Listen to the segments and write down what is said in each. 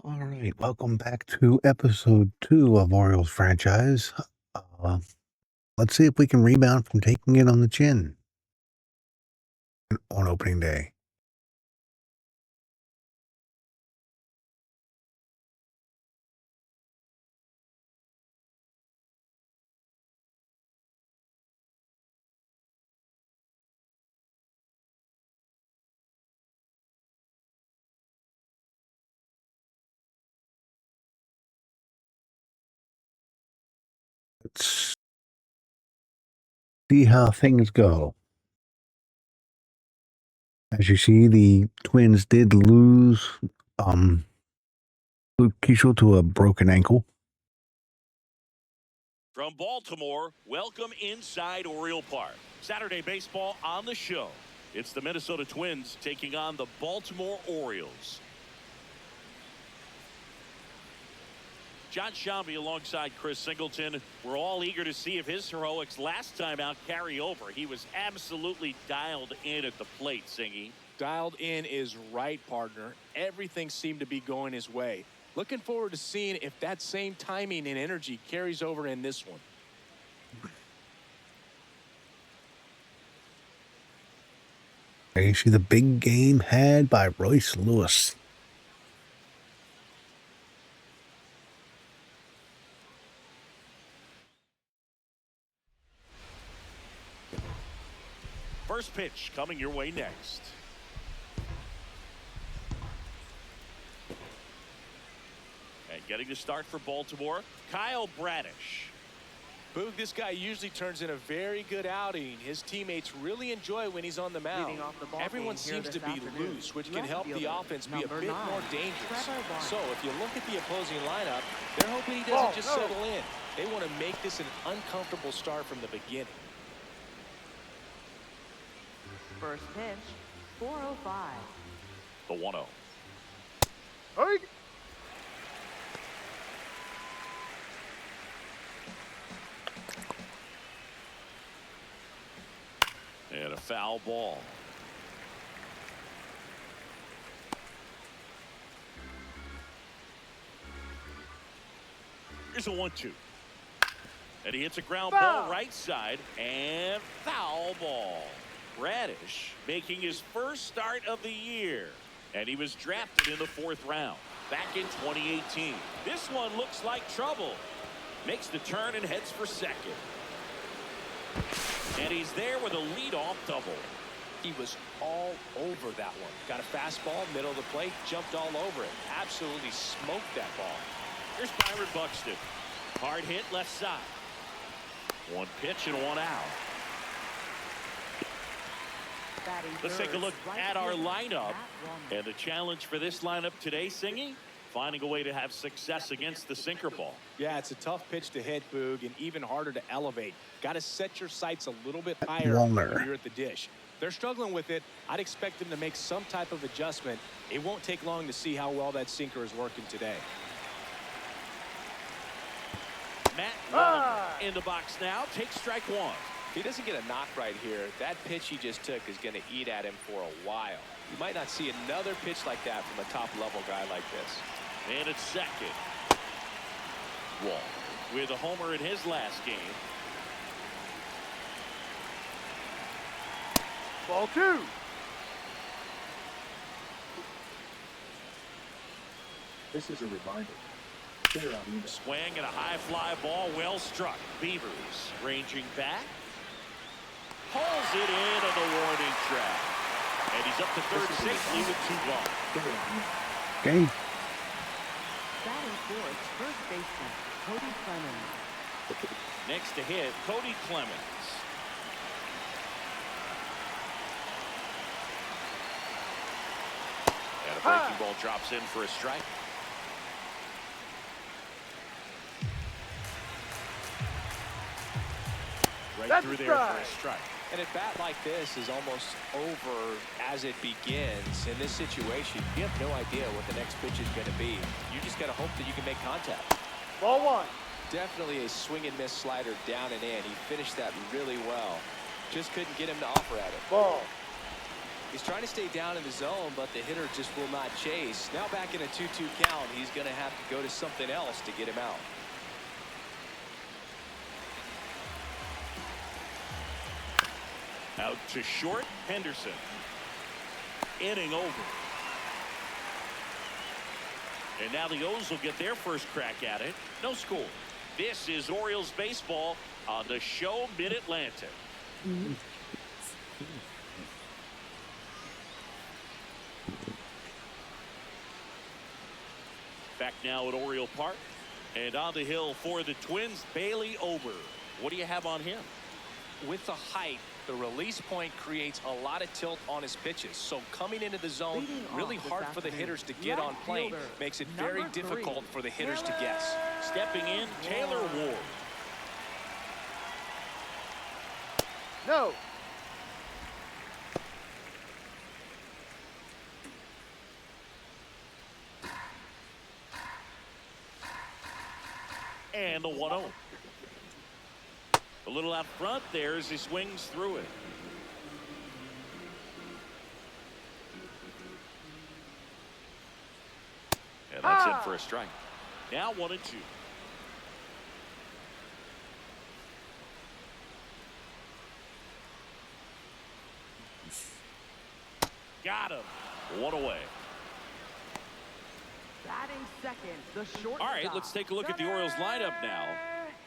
All right, welcome back to episode 2 of Orioles Franchise. Uh, let's see if we can rebound from taking it on the chin on opening day. Let's see how things go. As you see, the Twins did lose Luke Keishel to a broken ankle. From Baltimore, welcome inside Oriole Park. Saturday baseball on the show. It's the Minnesota Twins taking on the Baltimore Orioles. John Shambi alongside Chris Singleton. We're all eager to see if his heroics last time out carry over. He was absolutely dialed in at the plate, Singy. Dialed in is right, partner. Everything seemed to be going his way. Looking forward to seeing if that same timing and energy carries over in this one. There you see the big game had by Royce Lewis. First pitch coming your way next. And getting the start for Baltimore, Kyle Bradish. Boog, this guy usually turns in a very good outing. His teammates really enjoy when he's on the mound. Everyone seems to be loose, which can help the offense be a bit more dangerous. So if you look at the opposing lineup, they're hoping he doesn't just settle in. They want to make this an uncomfortable start from the beginning. First pitch, 405. The 1-0. Hey. And a foul ball. Here's a 1-2. And he hits a ground ball right side and foul ball. Bradish making his first start of the year. And he was drafted in the 4th round back in 2018. This one looks like trouble. Makes the turn and heads for second. And he's there with a leadoff double. He was all over that one. Got a fastball, middle of the plate, jumped all over it. Absolutely smoked that ball. Here's Byron Buxton. Hard hit left side. One pitch and one out. Let's take a look at our lineup. And the challenge for this lineup today, Singy, finding a way to have success against the sinker ball. Yeah, it's a tough pitch to hit, Boog, and even harder to elevate. Got to set your sights a little bit higher when you're at the dish. They're struggling with it. I'd expect them to make some type of adjustment. It won't take long to see how well that sinker is working today. Matt in the box now. Takes strike one. If he doesn't get a knock right here, that pitch he just took is going to eat at him for a while. You might not see another pitch like that from a top-level guy like this. And it's second. Wall with a homer in his last game. Ball 2. This is a reminder. Swing and a high fly ball, well struck. Beavers ranging back. Pulls it in on the warning track. And he's up to third safely with 2 gone. Okay. Batting fourth, first baseman, Cody Clemens. Next to hit, Cody Clemens. And a breaking ball drops in for a strike. Right through there for a strike. And a bat like this is almost over as it begins. In this situation, you have no idea what the next pitch is going to be. You just got to hope that you can make contact. Ball 1. Definitely a swing and miss slider down and in. He finished that really well. Just couldn't get him to offer at it. Ball. He's trying to stay down in the zone, but the hitter just will not chase. Now back in a 2-2 count, he's going to have to go to something else to get him out. Out to short, Henderson. Inning over. And now the O's will get their first crack at it. No score. This is Orioles baseball on the show Mid-Atlantic. Back now at Oriole Park. And on the hill for the Twins, Bailey Ober. What do you have on him? With the height, the release point creates a lot of tilt on his pitches. So coming into the zone, really hard for the hitters to get on plane. Makes it very difficult for the hitters to guess. Stepping in, Taylor Ward. No. And the 1-0. A little out front there as he swings through it. And that's it for a strike. Now 1-2. Got him. One away. Batting second, the short. All right, let's take a look at the Orioles lineup now.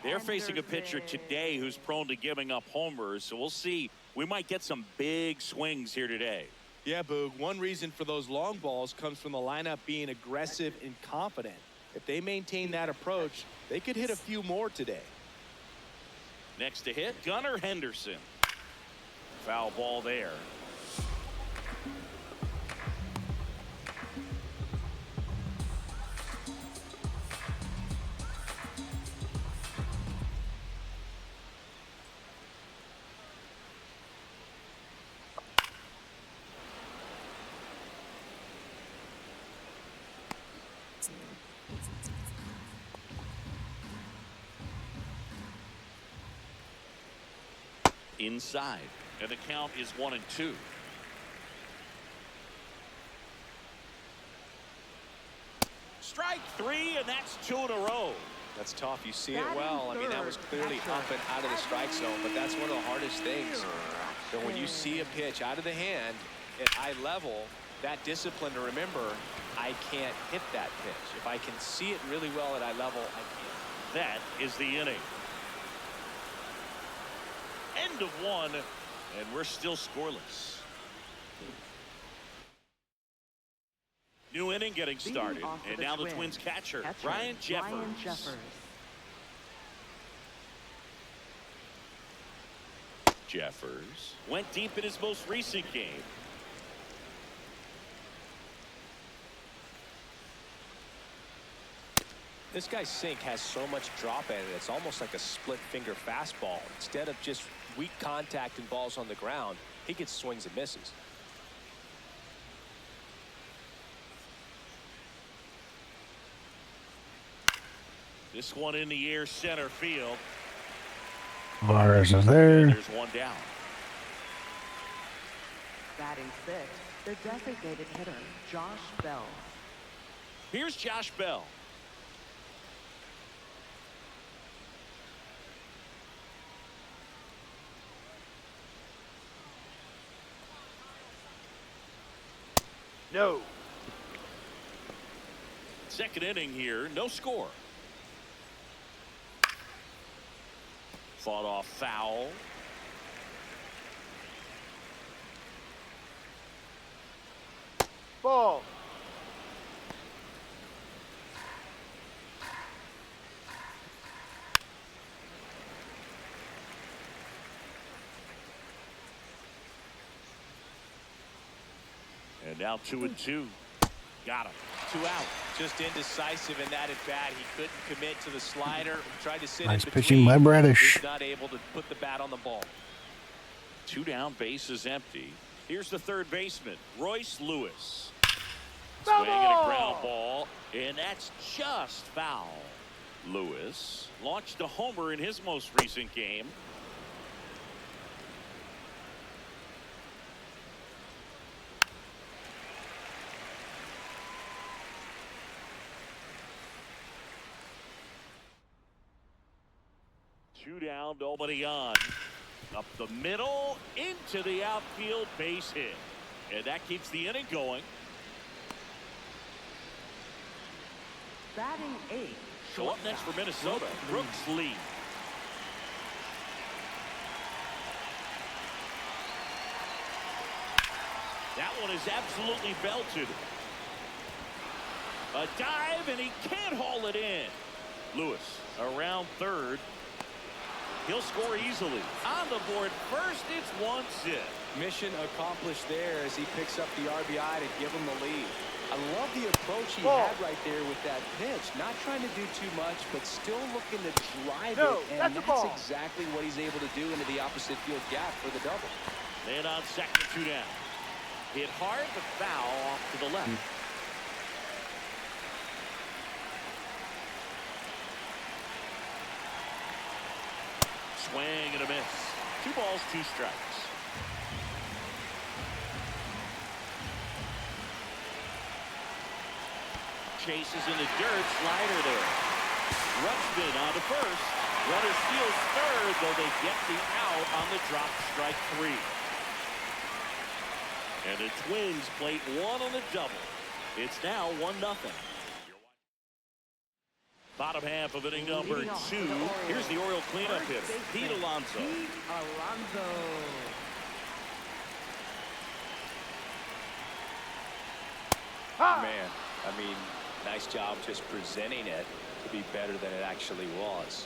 They're facing a pitcher today who's prone to giving up homers, so we'll see. We might get some big swings here today. Yeah, Boog, one reason for those long balls comes from the lineup being aggressive and confident. If they maintain that approach, they could hit a few more today. Next to hit, Gunnar Henderson. Foul ball there. Inside, and the count is 1-2. Strike three, and that's 2 in a row. That's tough. You see it well. I mean, that was clearly up and out of the strike zone, but that's one of the hardest things. So when you see a pitch out of the hand at eye level, that discipline to remember, I can't hit that pitch. If I can see it really well at eye level, I can't. That is the inning. End of one, and we're still scoreless. New inning getting started, and now the Twins catcher, Ryan Jeffers. Jeffers went deep in his most recent game. This guy's sink has so much drop in it. It's almost like a split finger fastball. Instead of just weak contact and balls on the ground, he gets swings and misses. This one in the air, center field. Lars is there. There's one down. Batting sixth, the designated hitter, Josh Bell. Here's Josh Bell. No. Second inning here, no score. Fought off foul. Ball. And now 2-2. Got him. 2 out. Just indecisive in that at bat. He couldn't commit to the slider. Tried to sit Nice in pitching between. by Bradish. He's not able to put the bat on the ball. 2 down, base is empty. Here's the third baseman, Royce Lewis. Swinging a ground ball, and that's just foul. Lewis launched a homer in his most recent game. 2 down, nobody on. Up the middle, into the outfield, base hit. And that keeps the inning going. Batting 8. So up next for Minnesota, Brooks Lee. That one is absolutely belted. A dive, and he can't haul it in. Lewis around third. He'll score easily. On the board first, it's 1-0. Mission accomplished there as he picks up the RBI to give him the lead. I love the approach he had right there with that pitch. Not trying to do too much, but still looking to drive it. And that's exactly what he's able to do into the opposite field gap for the double. And on second, 2 down. Hit hard, but foul off to the left. Swing and a miss. 2 balls, 2 strikes. Chases in the dirt, slider there. Rutschman on to first. Runner steals third, though they get the out on the drop, strike 3. And the Twins plate 1 on the double. It's now 1-0. Bottom half of inning number 2. Here's the Oriole cleanup hitter, Pete Alonso. Man, I mean, nice job just presenting it to be better than it actually was.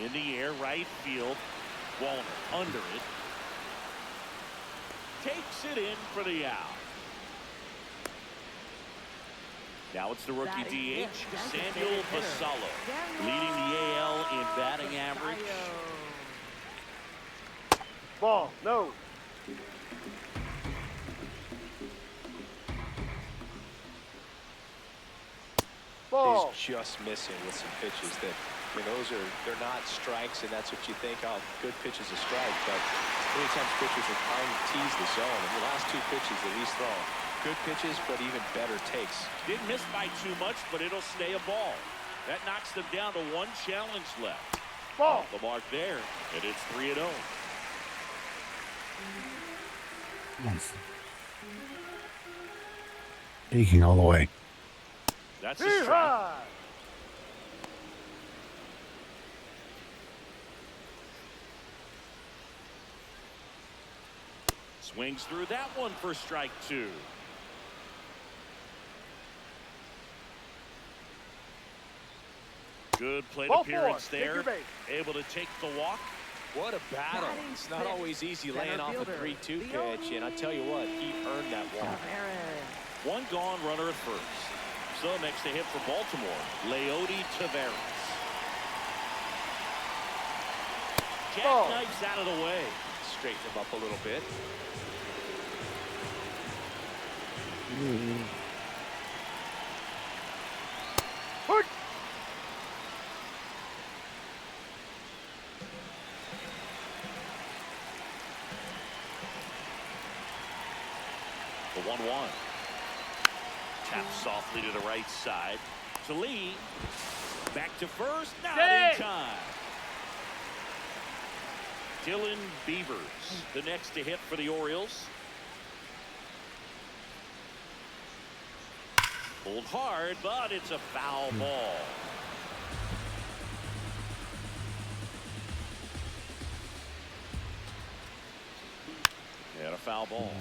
In the air, right field. Walner under it. Takes it in for the out. Now it's the rookie DH, Samuel Basallo, leading the AL in batting average. Ball, no. Ball. He's just missing with some pitches that, I mean, they're not strikes, and that's what you think, oh, good pitch is a strike, but many times pitchers are trying to tease the zone, and the last 2 pitches that he's thrown, good pitches, but even better takes. Didn't miss by too much, but it'll stay a ball. That knocks them down to 1 challenge left. Ball. Off the mark there, and it's 3-0. Yes. Taking all the way. That's a strike. Swings through that one for strike 2. Good plate appearance there. Able to take the walk. What a battle. It's not always easy laying off a 3-2 pitch, and I tell you what, he earned that walk. 1 gone, runner at first. So next to hit for Baltimore, Leody Taveras. Jackknifes out of the way. Straighten him up a little bit. The 1-1. Tapped softly to the right side. To Lee. Back to first. Not in time. Dylan Beavers, the next to hit for the Orioles. Pulled hard, but it's a foul ball. And a foul ball.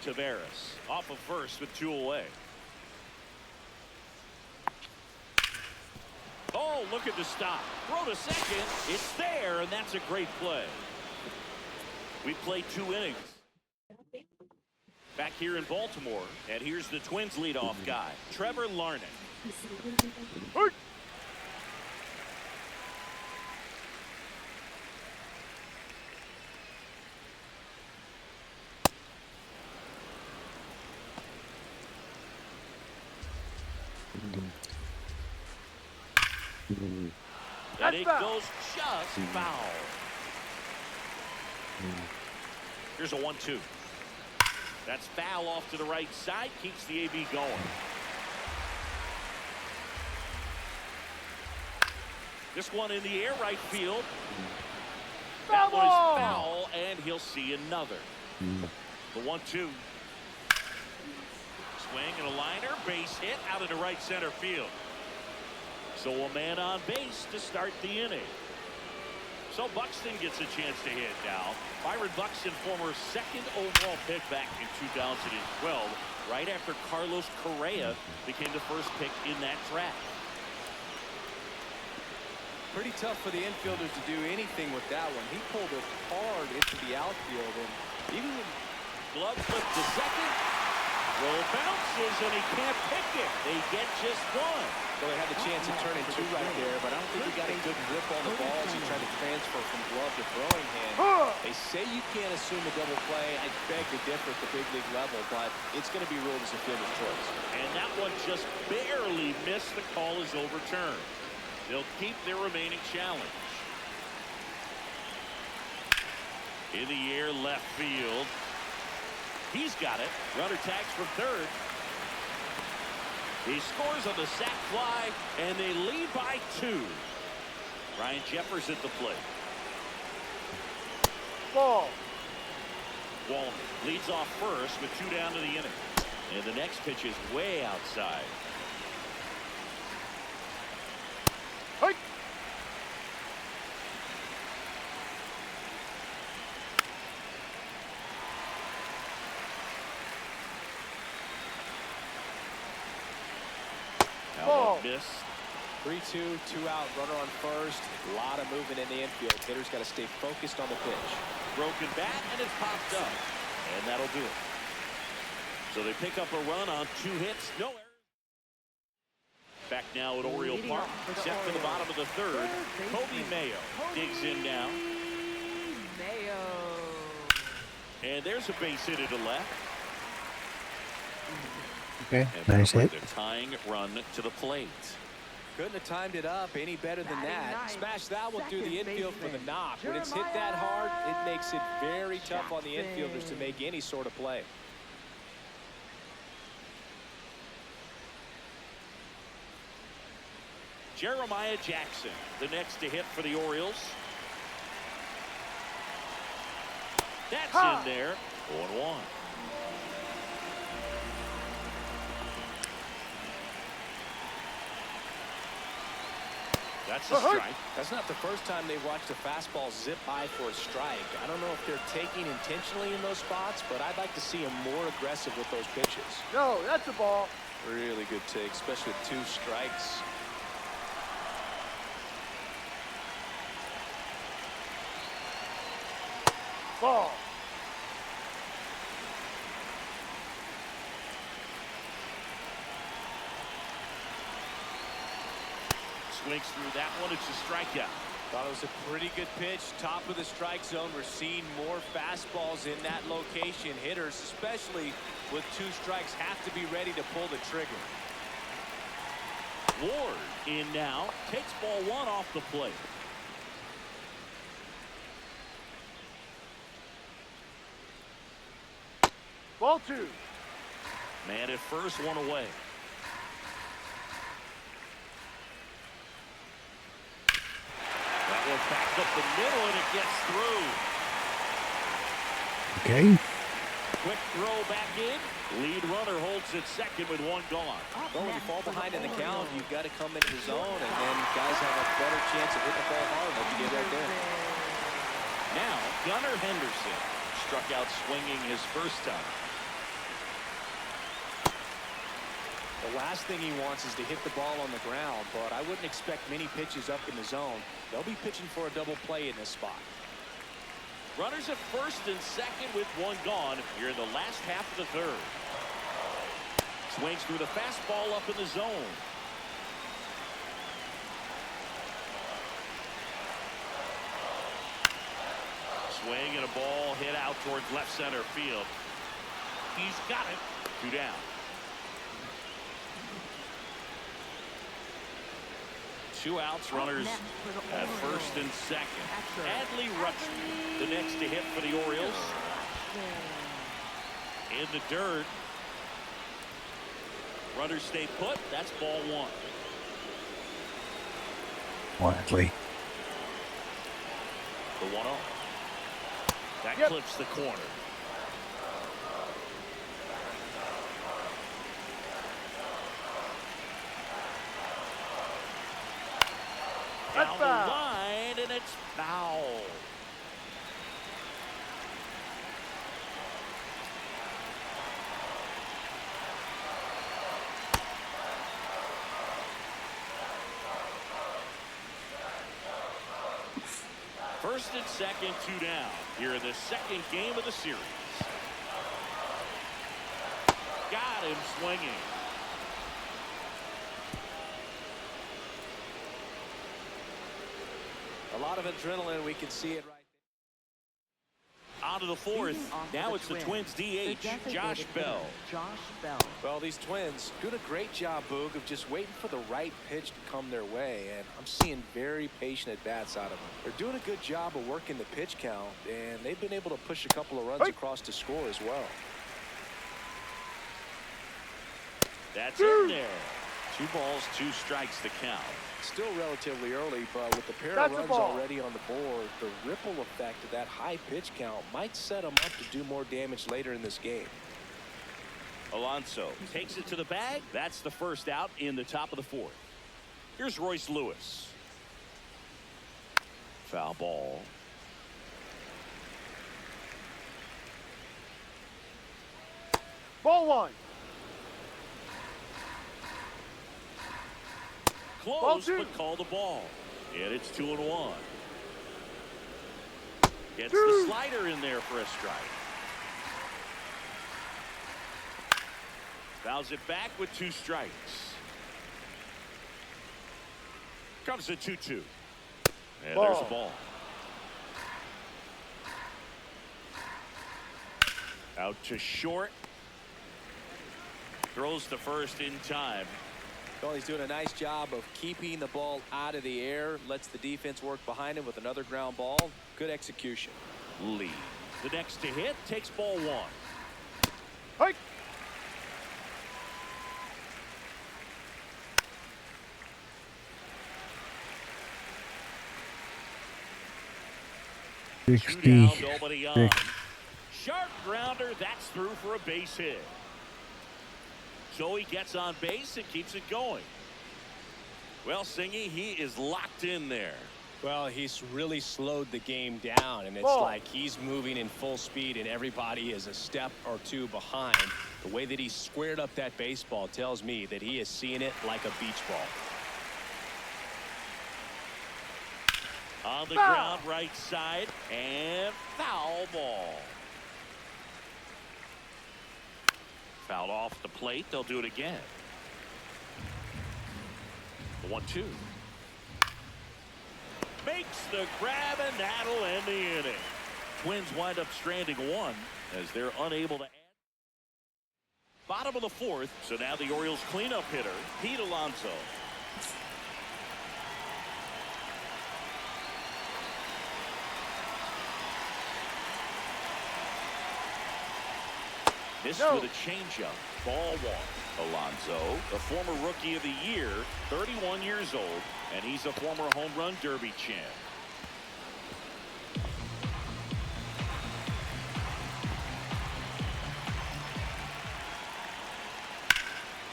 Taveras off of first with 2 away. Oh, look at the stop. Throw to second. It's there, and that's a great play. We played 2 innings. Back here in Baltimore, and here's the Twins leadoff guy, Trevor Larnach. And it goes just foul. Here's a 1-2. That's foul off to the right side. Keeps the AB going. This one in the air right field. That one is foul, and he'll see another. The 1-2. Swing and a liner. Base hit out into right center field. So a man on base to start the inning. So Buxton gets a chance to hit now. Byron Buxton, former second overall pick back in 2012, right after Carlos Correa became the first pick in that draft. Pretty tough for the infielders to do anything with that one. He pulled it hard into the outfield, and even when glove flip to second, roll bounces, and he can't pick it. They get just one. Well, they had the chance to turn in two right there, but I don't think he got a good grip on the ball as he tried to transfer from glove to throwing hand. They say you can't assume a double play. I beg to differ at the big league level, but it's going to be ruled as a fielder's choice. And that one just barely missed. The call is overturned. They'll keep their remaining challenge. In the air, left field. He's got it. Runner tags for third. He scores on the sac fly, and they lead by 2. Ryan Jeffers at the plate. Ball. Walton leads off first with 2 down to the inning. And the next pitch is way outside. Hey. How miss. 3-2, 2 out, runner on first. A lot of movement in the infield. Hitters got to stay focused on the pitch. Broken bat, and it's popped up. And that'll do it. So they pick up a run on 2 hits. No errors. Back now at Oriole Park. Set for the bottom of the third. Kobe Mayo digs in now. And there's a base hit to left. Okay, And nice hit. The tying run to the plate. Couldn't have timed it up any better than that. Smash that one through the infield for the knock. When it's hit that hard, it makes it very tough on the infielders to make any sort of play. Jeremiah Jackson, the next to hit for the Orioles. That's in there. 0-1. That's a strike. That's not the first time they've watched a fastball zip by for a strike. I don't know if they're taking intentionally in those spots, but I'd like to see them more aggressive with those pitches. No, that's a ball. Really good take, especially with 2 strikes. Ball. Swings through that one. It's a strikeout. Thought it was a pretty good pitch. Top of the strike zone. We're seeing more fastballs in that location. Hitters, especially with 2 strikes, have to be ready to pull the trigger. Ward in now. Takes ball 1 off the plate. Ball 2. Man at first, 1 away. That one back up the middle, and it gets through. Okay. Quick throw back in. Lead runner holds at second with 1 gone. Well, when you fall behind in the count, you've got to come into the zone, and then guys have a better chance of hitting the ball hard like you did right there. Now, Gunnar Henderson struck out swinging his first time. The last thing he wants is to hit the ball on the ground, but I wouldn't expect many pitches up in the zone. They'll be pitching for a double play in this spot. Runners at first and second with 1 gone here in the last half of the third. Swings through the fastball up in the zone. Swing and a ball hit out towards left center field. He's got it. 2 down. 2 outs, runners at first and second. Adley Rutschman, the next to hit for the Orioles. In the dirt. Runners stay put. That's ball 1. Quietly. The 1-0. That clips the corner. Down the line, and it's foul. First and second, 2 down. Here in the second game of the series. Got him swinging. A lot of adrenaline. We can see it right there. On to the 4th. Now it's the Twins DH, Josh Bell. Well, these Twins doing a great job, Boog, of just waiting for the right pitch to come their way, and I'm seeing very patient at-bats out of them. They're doing a good job of working the pitch count, and they've been able to push a couple of runs across to score as well. That's in there. 2 balls, 2 strikes to count. Still relatively early, but with the pair of runs already on the board, the ripple effect of that high pitch count might set them up to do more damage later in this game. Alonso takes it to the bag. That's the first out in the top of the 4th. Here's Royce Lewis. Foul ball. Ball 1. Close, but call the ball. And it's 2-1. Gets the slider in there for a strike. Fouls it back with 2 strikes. Comes a 2-2. And there's a ball. Out to short. Throws to first in time. Well, he's doing a nice job of keeping the ball out of the air. Lets the defense work behind him with another ground ball. Good execution. Lee. The next to hit takes ball 1. Hike. Two down, nobody on. Sharp grounder. That's through for a base hit. So he gets on base and keeps it going. Well, Singy, he is locked in there. Well, he's really slowed the game down, and it's like he's moving in full speed, and everybody is a step or 2 behind. The way that he squared up that baseball tells me that he is seeing it like a beach ball. On the ground, right side, and foul ball. Fouled off the plate. They'll do it again. 1-2. Makes the grab, and that'll end the inning. Twins wind up stranding 1 as they're unable to add. Bottom of the 4th, so now the Orioles cleanup hitter, Pete Alonso. This with a changeup. Ball 1. Alonso, the former Rookie of the Year, 31 years old, and he's a former Home Run Derby champ.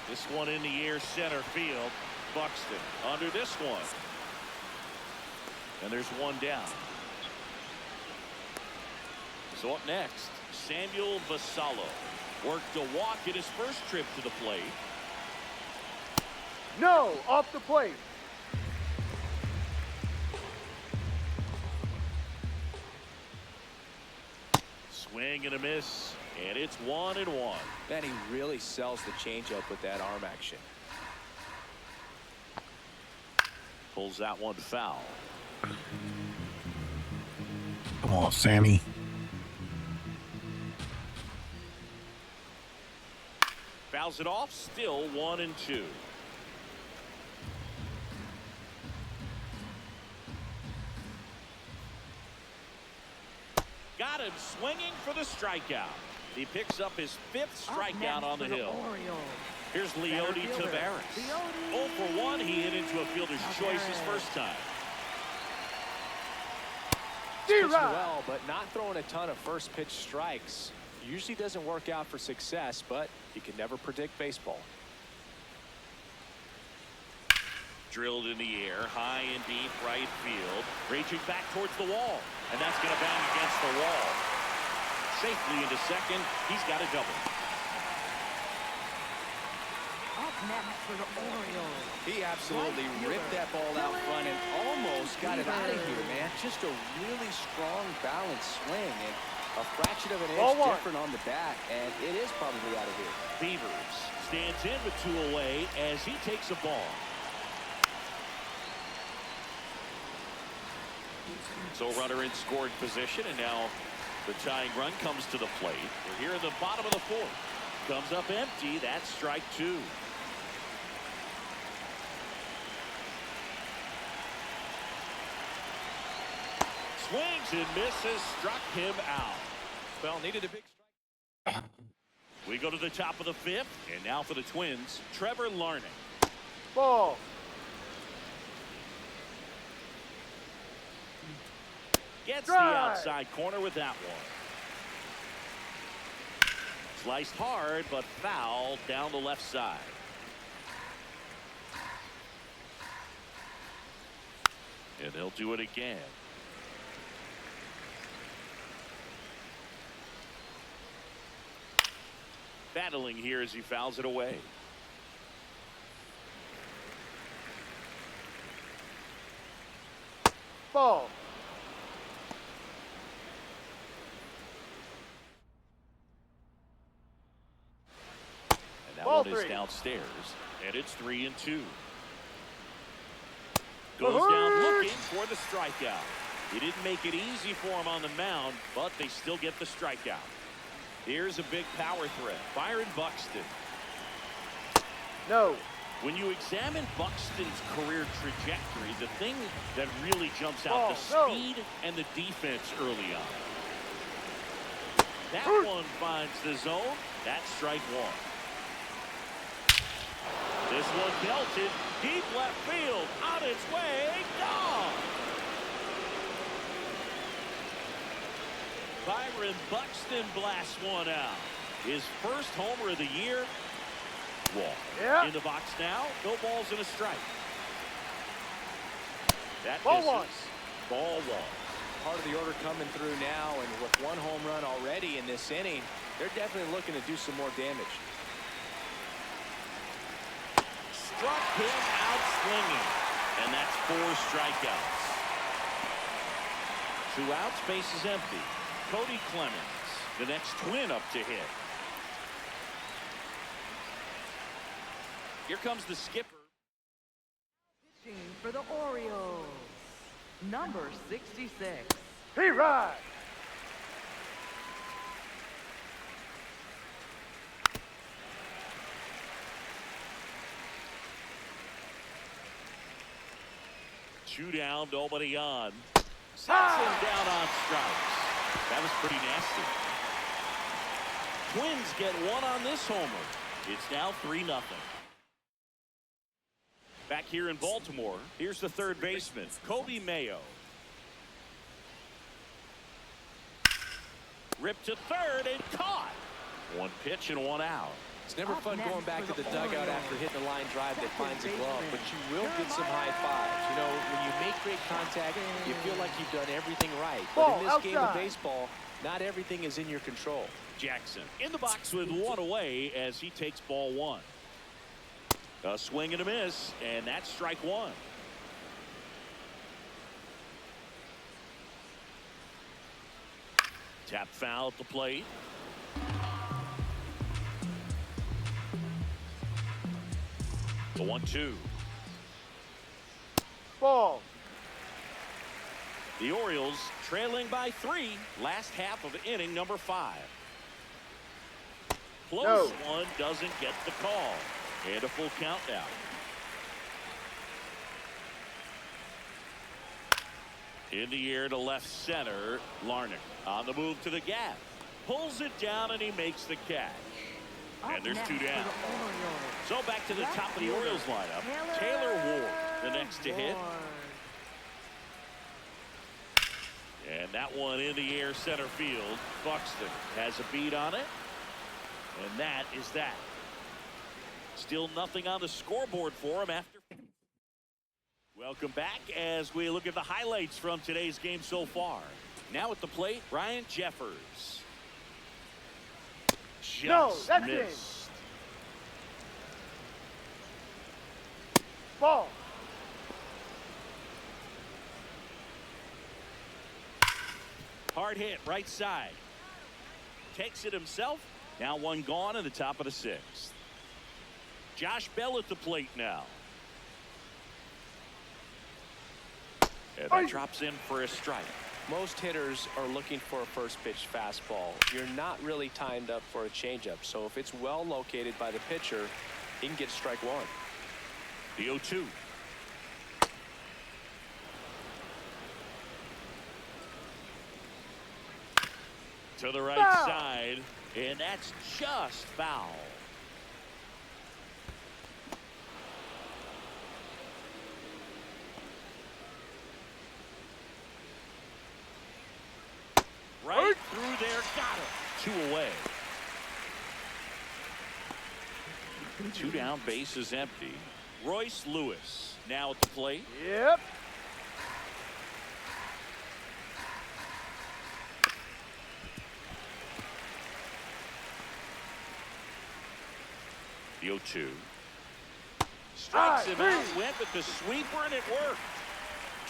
This one in the air, center field. Buxton under this one. And there's 1 down. So up next, Samuel Vasallo. Worked a walk in his first trip to the plate. No, off the plate. Swing and a miss, and it's 1-1. Man, he really sells the changeup with that arm action. Pulls that one foul. Come on, Sammy. Fouls it off, still 1-2. him swinging for the strikeout. He picks up his 5th strikeout on the hill. Here's Leody Taveras. 0 for 1. He hit into a fielder's choice his first time. Pitched well, but not throwing a ton of first pitch strikes. Usually doesn't work out for success, but you can never predict baseball. Drilled in the air, high and deep right field. Reaching back towards the wall. And that's going to bang against the wall. Safely into second. He's got a double. Up next for the Orioles. He absolutely ripped that ball out front and almost got it out of here, man. Just a really strong, balanced swing. And a fraction of an inch different on the bat, and it is probably out of here. Beavers stands in with 2 away as he takes a ball. So runner in scoring position, and now the tying run comes to the plate. We're here in the bottom of the 4th. Comes up empty. That's strike 2. Swings and misses. Struck him out. Well, needed a big strike. We go to the top of the 5th, and now for the Twins, Trevor Larnach. Ball. Gets the outside corner with that one. Sliced hard, but foul down the left side. And they'll do it again. Battling here as he fouls it away. Ball. And that one is downstairs, and it's 3-2. Goes down looking for the strikeout. He didn't make it easy for him on the mound, but they still get the strikeout. Here's a big power threat. Byron Buxton. No. When you examine Buxton's career trajectory, the thing that really jumps out, the speed and the defense early on. That one finds the zone. That's strike 1. This one belted deep left field. On its way, gone. Byron Buxton blasts one out. His first homer of the year. Walk. In the box now. No balls and a strike. That Ball misses. 1. Ball 1. Part of the order coming through now, and with 1 home run already in this inning, they're definitely looking to do some more damage. Struck him out swinging, and that's 4 strikeouts. 2 outs, base is empty. Cody Clemens, the next Twin up to hit. Here comes the skipper. Pitching for the Orioles, number 66. He rides. Two down, nobody on. Sets him down on strikes. That was pretty nasty. Twins get 1 on this homer. It's now 3-0. Back here in Baltimore, here's the third baseman, Kobe Mayo. Ripped to third and caught. 1 pitch and 1 out. It's never fun going back to the dugout after hitting a line drive that finds a glove, but you will get some high fives. You know, when you make great contact, you feel like you've done everything right. But in this game of baseball, not everything is in your control. Jackson in the box with 1 away as he takes ball 1. A swing and a miss, and that's strike 1. Tap foul at the plate. The 1-2. Ball. The Orioles trailing by 3. Last half of inning number 5. Close one doesn't get the call. And a full count now. In the air to left center. Larnach on the move to the gap. Pulls it down and he makes the catch. And there's two down. So back to the top of the Orioles lineup. Taylor Ward, the next to hit. And that one in the air center field. Buxton has a beat on it. And that is that. Still nothing on the scoreboard for him after. Welcome back as we look at the highlights from today's game so far. Now at the plate, Ryan Jeffers. Just that's missed. Ball. Hard hit right side. Takes it himself. Now one gone in the top of the sixth. Josh Bell at the plate now. And that drops in for a strike. Most hitters are looking for a first pitch fastball. You're not really timed up for a changeup. So if it's well located by the pitcher, he can get strike one. The 0-2. To the right side, and that's just foul. Right through there, got him. 2 away. 2 down, base is empty. Royce Lewis now at the plate. Yep. The 0-2. Strikes him out, went with the sweeper, and it worked.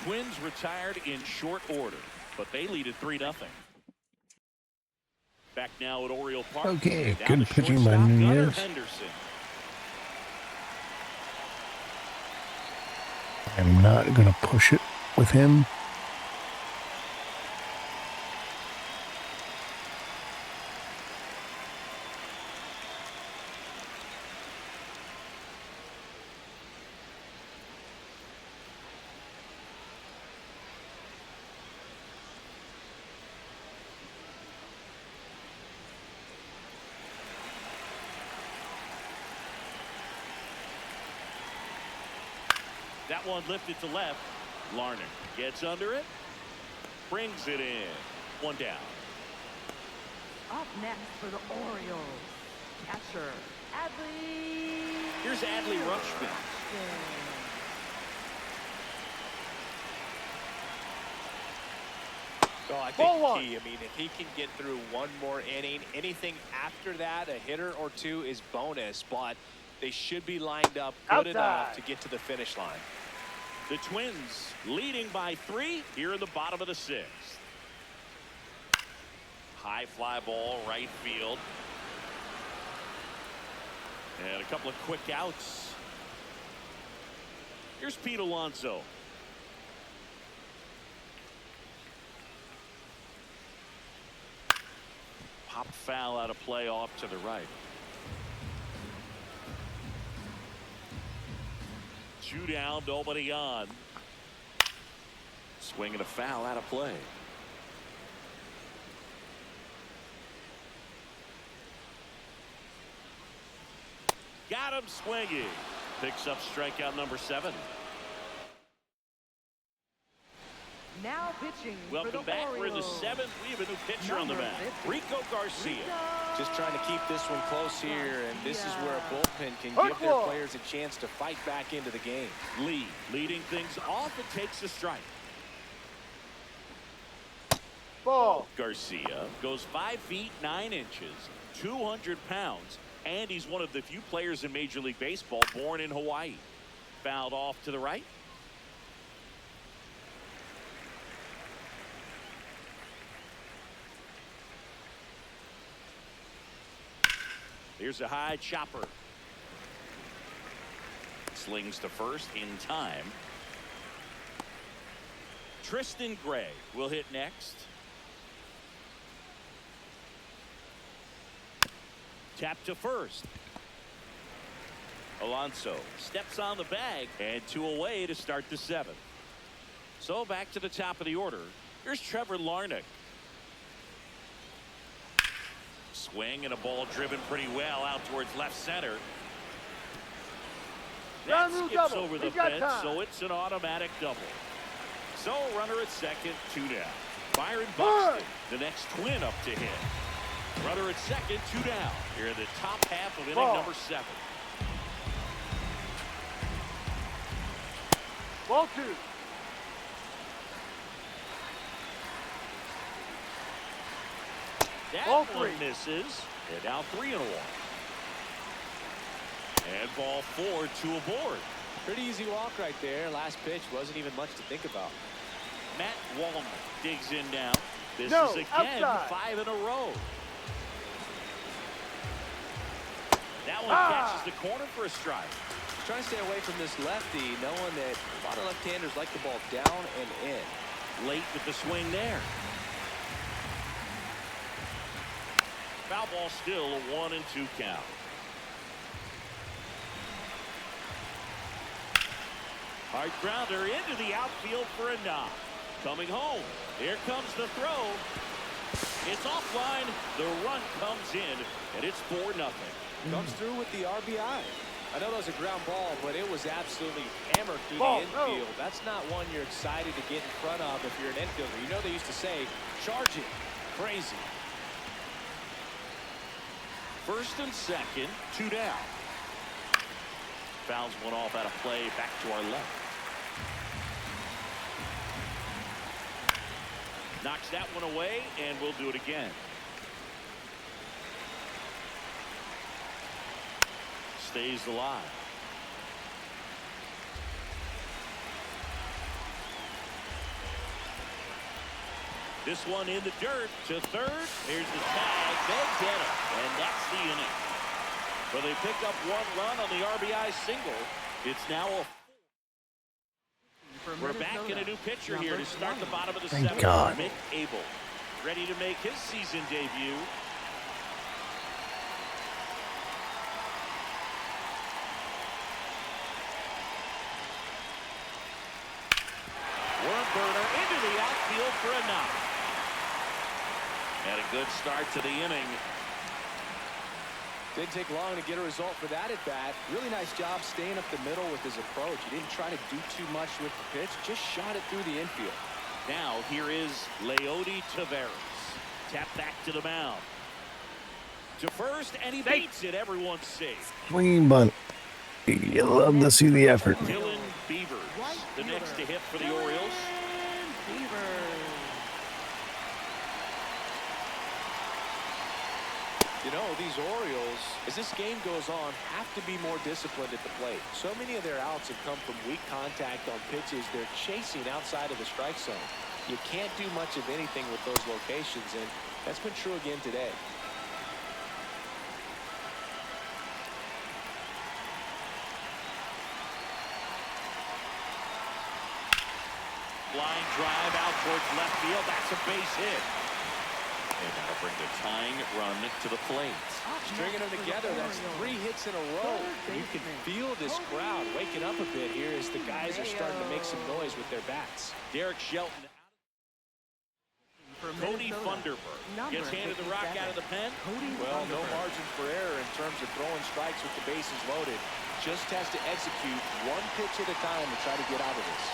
Twins retired in short order, but they lead at 3-0. Back now at Oriole Park. Okay, Down good to pitching by shortstop, Gunnar Nunez. Henderson. I'm not going to push it with him. That one lifted to left. Larnach gets under it. Brings it in. 1 down. Up next for the Orioles, catcher Adley. Here's Adley Rutschman. So I think key, I mean, if he can get through one more inning, anything after that, a hitter or two is bonus, but they should be lined up good enough to get to the finish line. The Twins leading by 3 here in the bottom of the 6th. High fly ball, right field. And a couple of quick outs. Here's Pete Alonso. Pop foul out of play off to the right. 2 down, nobody on. Swinging a foul out of play. Got him swinging. Picks up strikeout number 7. Now pitching. Welcome back. We're in the 7th. We have a new pitcher on the mound. Rico Garcia. Just trying to keep this one close here, and this is where a bullpen can give their players a chance to fight back into the game. Lee leading things off and takes the strike. Ball. Garcia goes 5 feet 9 inches, 200 pounds, and he's one of the few players in Major League Baseball born in Hawaii. Fouled off to the right. Here's a high chopper. Slings to first in time. Tristan Gray will hit next. Tap to first. Alonso steps on the bag, and 2 away to start the 7th. So back to the top of the order. Here's Trevor Larnach. Swing and a ball driven pretty well out towards left center. That skips over the fence, so it's an automatic double. So runner at second, 2 down. Byron Buxton, the next twin up to hit. Runner at second, 2 down. Here in the top half of inning number 7. Ball 2. That ball one 3. misses. And now 3-1. And ball 4, 2 aboard. Pretty easy walk right there. Last pitch wasn't even much to think about. Matt Wallman digs in now. This No, is again outside. 5 in a row. That one catches the corner for a strike. Trying to stay away from this lefty, knowing that a lot of left-handers like the ball down and in. Late with the swing there. Foul ball still a 1-2 count. Hard grounder into the outfield for a knock. Coming home. Here comes the throw. It's offline. The run comes in, and it's 4-0. Comes through with the RBI. I know that was a ground ball, but it was absolutely hammered through Ball, the infield. That's not one you're excited to get in front of if you're an infielder. You know they used to say, charge it. Crazy. First and second, 2 down. Fouls one off out of play back to our left. Knocks that one away, and we'll do it again. Stays alive. This one in the dirt to third. Here's the tag. They get it, and that's the inning. So they pick up 1 run on the RBI single. It's now a... We're back in a new pitcher here to start the bottom of the 7th. God. Mick Abel, ready to make his season debut. Worm burner into the outfield for a knock. And a good start to the inning. Didn't take long to get a result for that at bat. Really nice job staying up the middle with his approach. He didn't try to do too much with the pitch, just shot it through the infield. Now here is Leody Taveras. Tap back to the mound. To first, and he beats it. Everyone's safe. Swinging bunt. You love to see the effort. Dylan Beavers, the next to hit for the Orioles. You know, these Orioles, as this game goes on, have to be more disciplined at the plate. So many of their outs have come from weak contact on pitches they're chasing outside of the strike zone. You can't do much of anything with those locations, and that's been true again today. Line drive out towards left field. That's a base hit. And that'll bring the tying run to the plate. Stringing them together, that's 3 hits in a row. You can feel this crowd waking up a bit here as the guys are starting to make some noise with their bats. Derek Shelton. Cody Funderburg gets handed the rock out of the pen. Well, no margin for error in terms of throwing strikes with the bases loaded. Just has to execute 1 pitch at a time to try to get out of this.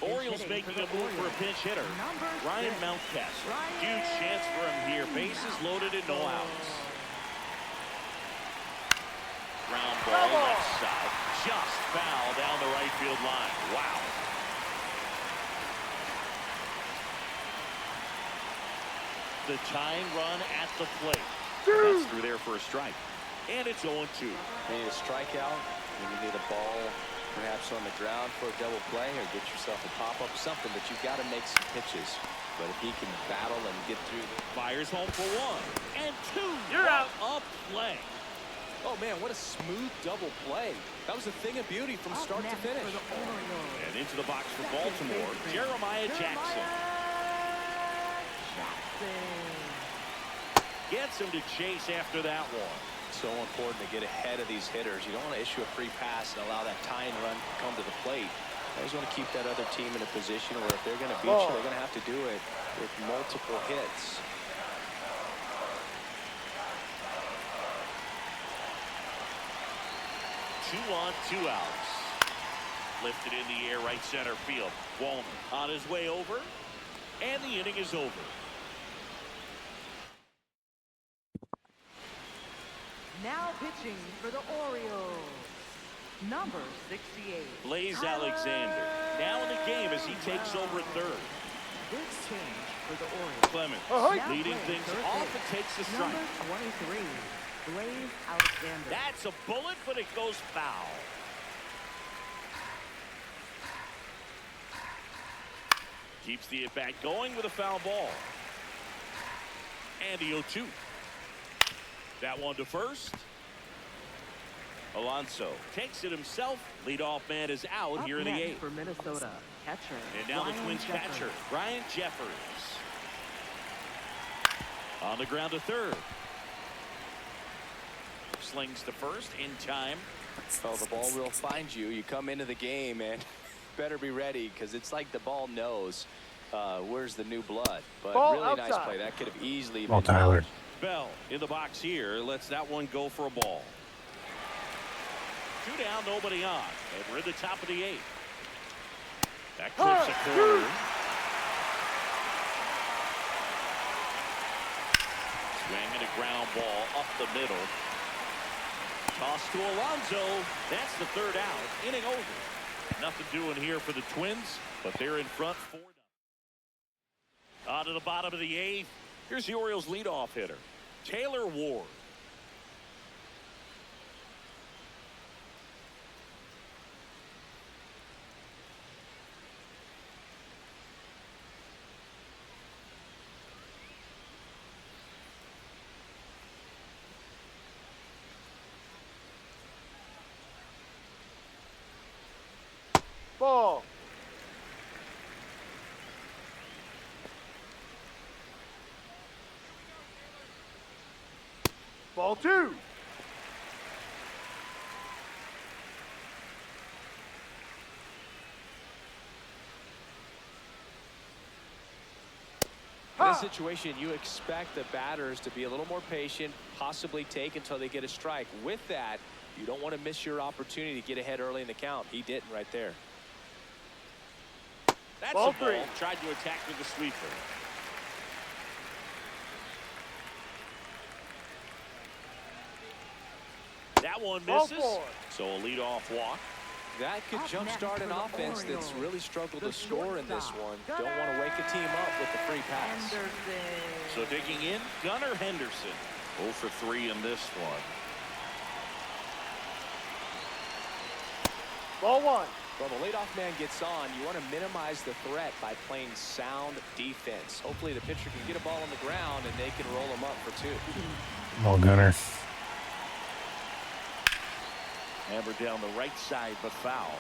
Orioles making a move for a pinch hitter. Ryan Mountcastle. Huge chance for him here. Bases loaded and no outs. Ground ball left side. Just foul down the right field line. Wow. The tying run at the plate. That's through there for a strike. And it's 0-2. You need a strikeout, and you need a ball perhaps on the ground for a double play, or get yourself a pop-up, something, but you've got to make some pitches. But if he can battle and get through the... Fires home for 1 and 2. You're out. Up play. Oh, man, what a smooth double play. That was a thing of beauty from start to finish. And into the box for Baltimore, Jeremiah Jackson. Gets him to chase after that one. So important to get ahead of these hitters. You don't want to issue a free pass and allow that tying run to come to the plate. You always want to keep that other team in a position where if they're going to beat you, they're going to have to do it with multiple hits. Two on, two outs. Lifted in the air, right center field. Walton on his way over, and the inning is over. Now pitching for the Orioles, number 68. Blaze Alexander now in the game as he takes over at third. Good change for the Orioles. Clemens Now leading playing things third off base, and takes the strike. number 23, Blaze Alexander. That's a bullet, but it goes foul. Keeps the at-bat going with a foul ball. And the 0-2. That one to first. Alonso takes it himself. Leadoff man is out Up here in the next 8th. for Minnesota, catcher. And now the Ryan Twins Jeffers. catcher, Ryan Jeffers. On the ground to third. Slings to first in time. So the ball will find you. You come into the game and better be ready because it's like the ball knows where's the new blood. But Ball really outside. nice play. That could have easily Well, been Tyler. Bell in the box here. Lets that one go for a ball. 2 down, nobody on. And we're in the top of the 8th. That clips a corner. Swinging a ground ball up the middle. Toss to Alonso. That's the 3rd out. Inning over. Nothing doing here for the Twins, but they're in front 4-0. On to the bottom of the 8th. Here's the Orioles leadoff hitter, Taylor Ward. Ball. Ball 2. In this situation, you expect the batters to be a little more patient, possibly take until they get a strike. With that, you don't want to miss your opportunity to get ahead early in the count. He didn't right there. That's Ball a ball. 3. Tried to attack with the sweeper. That one Ball misses. 4. So a leadoff walk. That could Up next jumpstart for an the offense that's Orioles, really struggled the to score in this shortstop, one. Don't want to wake a team up with the free pass. Henderson. So digging in, Gunnar Henderson. 0 for 3 in this one. Ball 1. Well, the leadoff man gets on. You want to minimize the threat by playing sound defense. Hopefully the pitcher can get a ball on the ground and they can roll him up for 2. Well, Gunner. Hammered down the right side, but foul.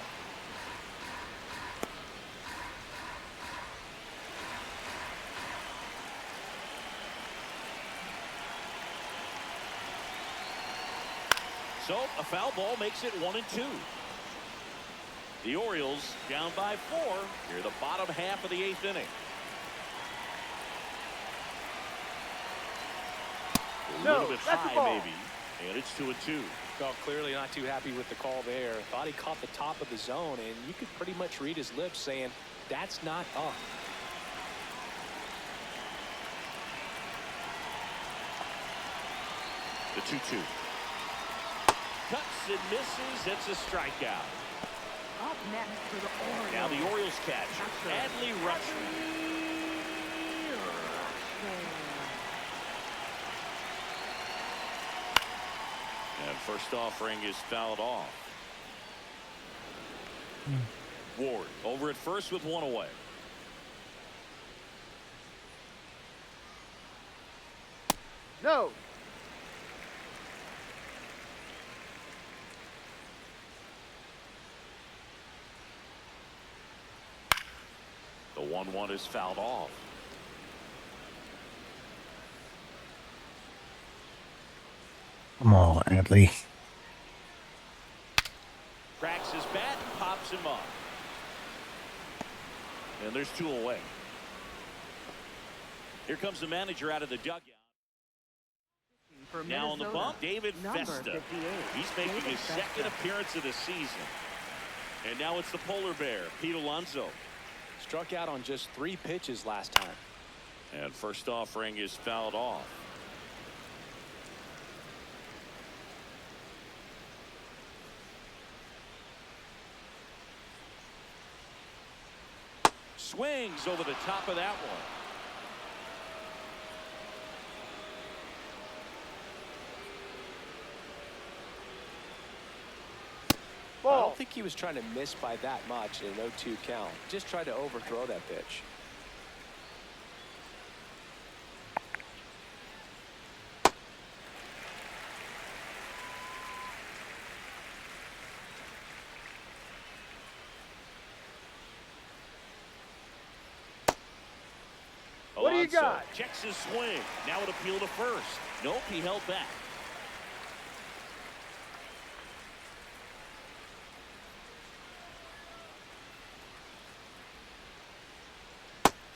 So a foul ball makes it 1-2. The Orioles down by 4 here, the bottom half of the 8th inning. A No, little bit that's a high, ball. maybe, and it's 2-2. Well, clearly not too happy with the call there. Thought he caught the top of the zone, and you could pretty much read his lips saying, that's not up. The 2-2. Cuts and misses. It's a strikeout. Up next for the Orioles. Now the Orioles catcher, Adley Rutschman. And first offering is fouled off. Ward over at first with 1 away. No. The 1-1 is fouled off. Come on, Adley. Cracks his bat and pops him up. And there's 2 away. Here comes the manager out of the dugout. Now on the bump, David Festa. He's making his second appearance of the season. And now it's the polar bear, Pete Alonso. Struck out on just 3 pitches last time. And first offering is fouled off. Swings over the top of that one. I don't think he was trying to miss by that much in an 0-2 count. Just tried to overthrow that pitch. What do you got? Checks his swing. Now it appeal to first. Nope, he held back.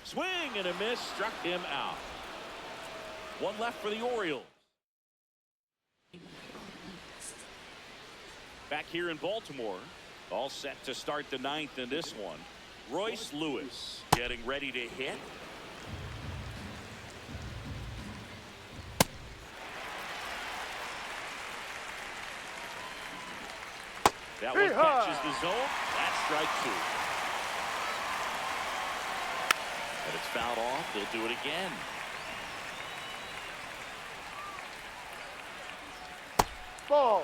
Swing and a miss, struck him out. 1 left for the Orioles. Back here in Baltimore, all set to start the 9th in this one. Royce Lewis getting ready to hit. That one catches the zone. That's strike 2. But it's fouled off. They'll do it again. Ball.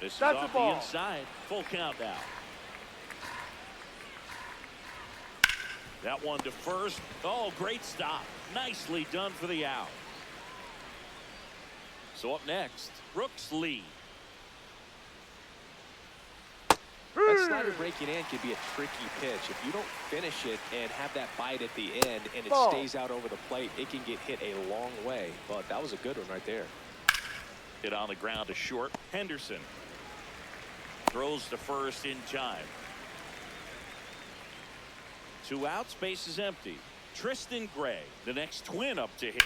This is That's off a ball. the inside. Full count now. That one to first. Oh, great stop. Nicely done for the out. So up next, Brooks Lee. That slider breaking in could be a tricky pitch. If you don't finish it and have that bite at the end and it Ball. stays out over the plate, it can get hit a long way. But that was a good one right there. Hit on the ground to short. Henderson throws to first in time. 2 outs, base is empty. Tristan Gray, the next twin up to hit.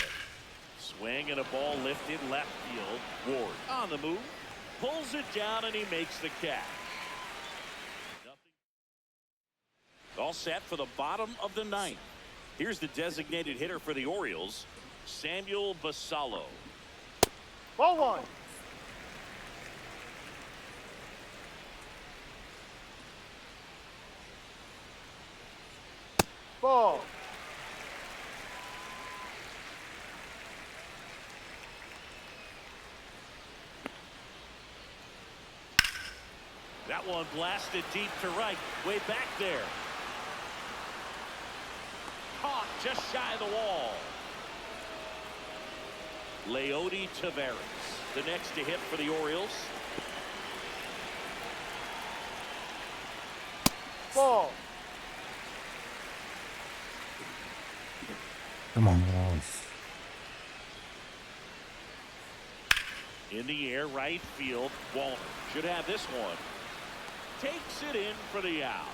Swing and a ball lifted left field. Ward on the move, pulls it down, and he makes the catch. All set for the bottom of the 9th. Here's the designated hitter for the Orioles, Samuel Basallo. Ball 1. Ball. That one blasted deep to right, way back there. Caught just shy of the wall. Leody Taveras, the next to hit for the Orioles. Ball. Come on. In the air, right field. Walner should have this one. Takes it in for the out.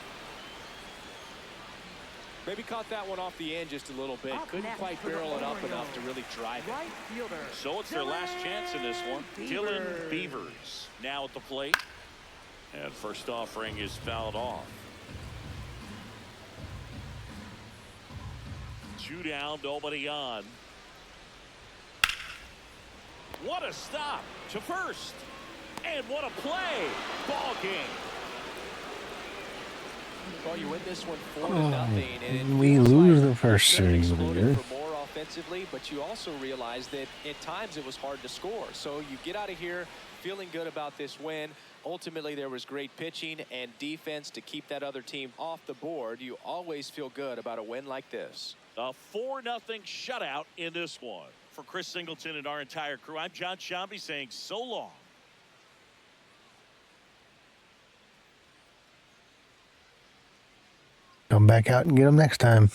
Maybe caught that one off the end just a little bit. Up Couldn't next quite for the barrel it up Orioles. enough to really drive it. Right fielder. So it's their last chance in this one. Dylan Beavers now at the plate. And first offering is fouled off. 2 down, nobody on. What a stop to first. And what a play. Ball game. Well, you win this one 4-0, and it We feels lose like the first you could've series of the exploded year. for more offensively, but you also realize that at times it was hard to score. So you get out of here feeling good about this win. Ultimately, there was great pitching and defense to keep that other team off the board. You always feel good about a win like this. A 4-0 shutout in this one. For Chris Singleton and our entire crew, I'm John Shambi saying so long. Come back out and get them next time.